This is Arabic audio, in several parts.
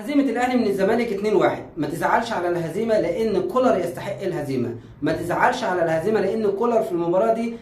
هزيمة الأهلي من الزمالك 2-1. ما تزعلش على الهزيمة لأن كولر يستحق الهزيمة، ما تزعلش على الهزيمة لأن كولر في المباراة دي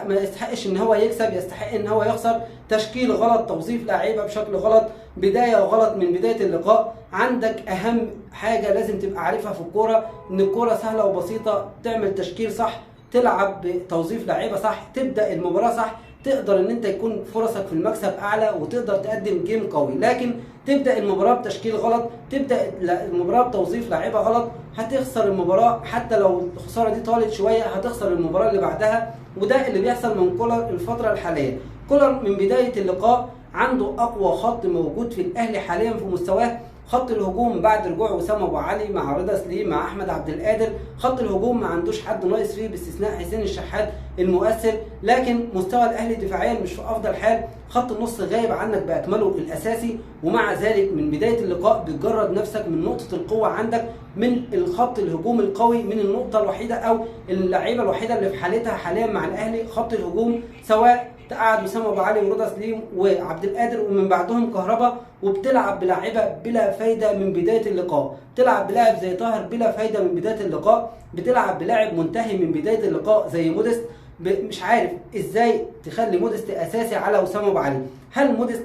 ما يستحقش إن هو يكسب، يستحق إن هو يخسر. تشكيل غلط، توظيف لعيبة بشكل غلط، بداية غلط من بداية اللقاء. عندك أهم حاجة لازم تبقى عارفها في الكورة، إن الكورة سهلة وبسيطة. تعمل تشكيل صح، تلعب بتوظيف لعيبة صح، تبدأ المباراة صح، تقدر ان انت يكون فرصك في المكسب اعلى وتقدر تقدم جيم قوي. لكن تبدا المباراه بتشكيل غلط، تبدا المباراه بتوظيف لعيبه غلط، هتخسر المباراه. حتى لو الخساره دي طالت شويه هتخسر المباراه اللي بعدها. وده اللي بيحصل من كولر الفتره الحاليه. كولر من بدايه اللقاء عنده اقوى خط موجود في الاهلي حاليا في مستواه، خط الهجوم بعد رجوع وسام ابو علي مع رضا سليم مع احمد عبد القادر. خط الهجوم ما عندوش حد ناقص فيه باستثناء حسين الشحات المؤثر، لكن مستوى الاهلي دفاعيا مش في افضل حال. خط النص غايب عنك باكمله الاساسي، ومع ذلك من بدايه اللقاء بتجرد نفسك من نقطه القوه عندك، من الخط الهجوم القوي، من النقطه الوحيده او اللعيبه الوحيده اللي في حالتها حاليا مع الاهلي خط الهجوم، سواء تقعد وسام ابو علي ورضا سليم وعبد القادر ومن بعدهم كهربا، وبتلعب بلاعيبه بلا فايده من بدايه اللقاء. بتلعب بلاعب زي طاهر بلا فايده من بدايه اللقاء، بتلعب بلاعب منتهي من بدايه اللقاء زي موديست. مش عارف ازاي تخلي موديست اساسي على وسام ابو علي. هل موديست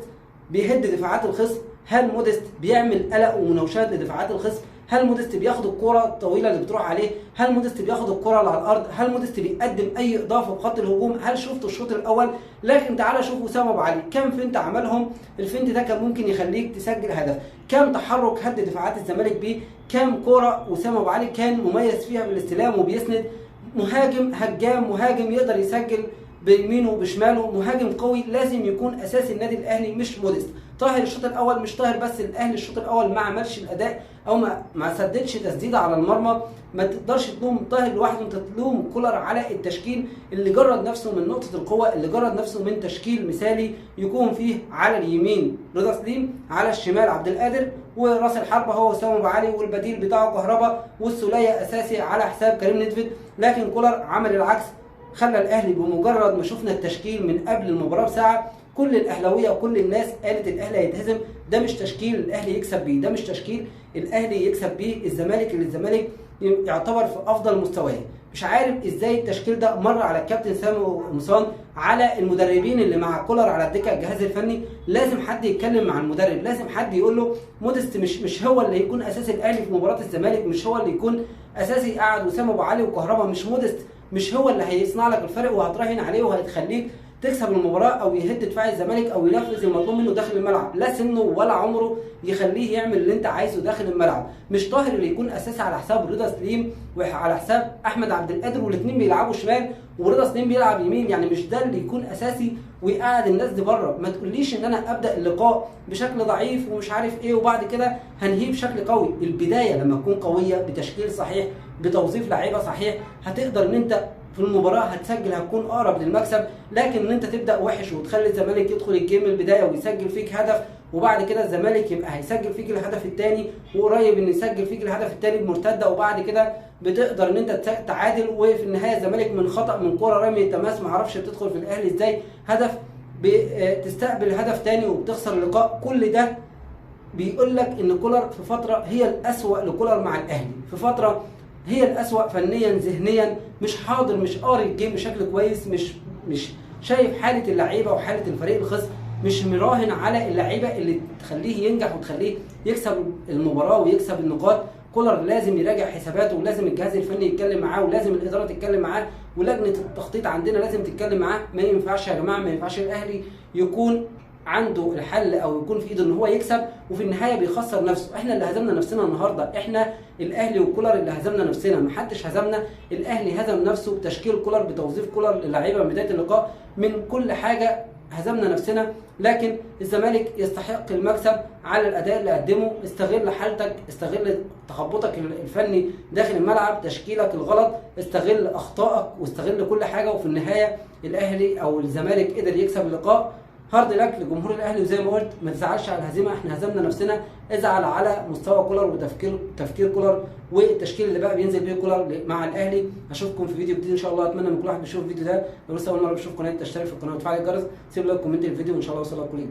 بيهد دفاعات الخصم؟ هل موديست بيعمل قلق ومناوشات لدفاعات الخصم؟ هل موديست بياخد الكرة الطويلة اللي بتروح عليه؟ هل موديست بياخد الكرة اللي على الأرض؟ هل موديست بيقدم أي إضافة في خط الهجوم؟ هل شفت الشوط الأول؟ لكن تعالى شوف وسام أبو علي، كم فنت عملهم؟ الفنت ده كان ممكن يخليك تسجل هدف. كم تحرك هد دفاعات الزمالك بيه؟ كم كرة وسام أبو علي كان مميز فيها بالاستلام وبيسند؟ مهاجم هجام، مهاجم يقدر يسجل بيمينه وبشماله، مهاجم قوي لازم يكون اساسي النادي الاهلي مش موديست. طاهر الشوط الاول مش طاهر بس، الاهلي الشوط الاول ما عملش الاداء او ما سددش تسديده على المرمى. ما تقدرش تلوم طاهر لوحده، انت تلوم كولر على التشكيل اللي جرد نفسه من نقطه القوه، اللي جرد نفسه من تشكيل مثالي يكون فيه على اليمين رضا سليم، على الشمال عبد القادر، وراس الحربه هو وسام ابو علي، والبديل بتاعه كهربا، والسوليه اساسي على حساب كريم ندفد. لكن كولر عمل العكس، خلى الاهلي بمجرد ما شفنا التشكيل من قبل المباراه بساعه كل الاهلاويه وكل الناس قالت الاهلي هيتهزم. ده مش تشكيل الاهلي يكسب بيه، ده مش تشكيل الاهلي يكسب بيه الزمالك، اللي الزمالك يعتبر في افضل مستواه. مش عارف ازاي التشكيل ده مر على الكابتن سامي قمصان، على المدربين اللي مع كولر على الدكه، الجهاز الفني. لازم حد يتكلم مع المدرب، لازم حد يقول له موديست مش هو اللي يكون اساسي الاهلي في مباراه الزمالك، مش هو اللي يكون اساسي قاعد وسام ابو علي وكهربا، مش موديست، مش هو اللي هيصنع لك الفرق وهتراهن عليه وهتخليك تكسب المباراه او يهد دفاع الزمالك او ينفذ المطلوب منه داخل الملعب. لا سنه ولا عمره يخليه يعمل اللي انت عايزه داخل الملعب. مش طاهر اللي يكون اساسي على حساب رضا سليم وعلى حساب احمد عبد القادر والاثنين بيلعبوا شمال ورضا سليم بيلعب يمين، يعني مش ده اللي يكون اساسي ويقعد الناس دي بره. ما تقوليش ان انا ابدا اللقاء بشكل ضعيف ومش عارف ايه وبعد كده هنهيه بشكل قوي. البدايه لما تكون قويه بتشكيل صحيح بتوظيف لعيبه صحيح هتقدر ان انت في المباراه هتسجل، هتكون اقرب للمكسب. لكن ان انت تبدا وحش وتخلي الزمالك يدخل الجيم من البدايه ويسجل فيك هدف، وبعد كده الزمالك يبقى هيسجل فيك الهدف الثاني وقريب ان يسجل فيك الهدف الثاني بمرتده، وبعد كده بتقدر ان انت تعادل، وفي النهايه الزمالك من خطا من كوره رمي التماس ما اعرفش بتدخل في الاهلي ازاي هدف، بتستقبل هدف ثاني وبتخسر اللقاء. كل ده بيقول لك ان كولر في فتره هي الاسوأ لكولر مع الاهلي، في فتره هي الأسوأ فنيا ذهنيا، مش حاضر، مش قاري الجيم بشكل كويس، مش شايف حالة اللعيبة وحالة الفريق الخصم، مش مراهن على اللعيبة اللي تخليه ينجح وتخليه يكسب المباراة ويكسب النقاط. كولر لازم يراجع حساباته، ولازم الجهاز الفني يتكلم معاه، ولازم الإدارة تتكلم معاه، ولجنة التخطيط عندنا لازم تتكلم معاه. ما ينفعش يا جماعة، ما ينفعش الأهلي يكون عنده الحل او يكون في ايده ان هو يكسب وفي النهايه بيخسر نفسه. احنا اللي هزمنا نفسنا النهارده، احنا الاهلي وكولر اللي هزمنا نفسنا، محدش هزمنا. الاهلي هزم نفسه بتشكيل كولر بتوظيف كولر للعيبه من بدايه اللقاء، من كل حاجه هزمنا نفسنا. لكن الزمالك يستحق المكسب على الاداء اللي قدمه. استغل حالتك، استغل تخبطك الفني داخل الملعب، تشكيلك الغلط، استغل اخطائك واستغل كل حاجه، وفي النهايه الاهلي او الزمالك قدر يكسب اللقاء. هارد لك لجمهور الاهلي، وزي ما قلت ما تزعلش على الهزيمه، احنا هزمنا نفسنا. ازعل على مستوى كولر وتفكير كولر والتشكيل اللي بقى بينزل بيه كولر مع الاهلي. اشوفكم في فيديو جديد ان شاء الله. اتمنى من كل واحد بيشوف الفيديو ده لو لسه اول مره بيشوف قناتي تشترك في القناه وتفعل الجرس، سيب لايك وكومنت الفيديو وان شاء الله اوصل لك كل جديد.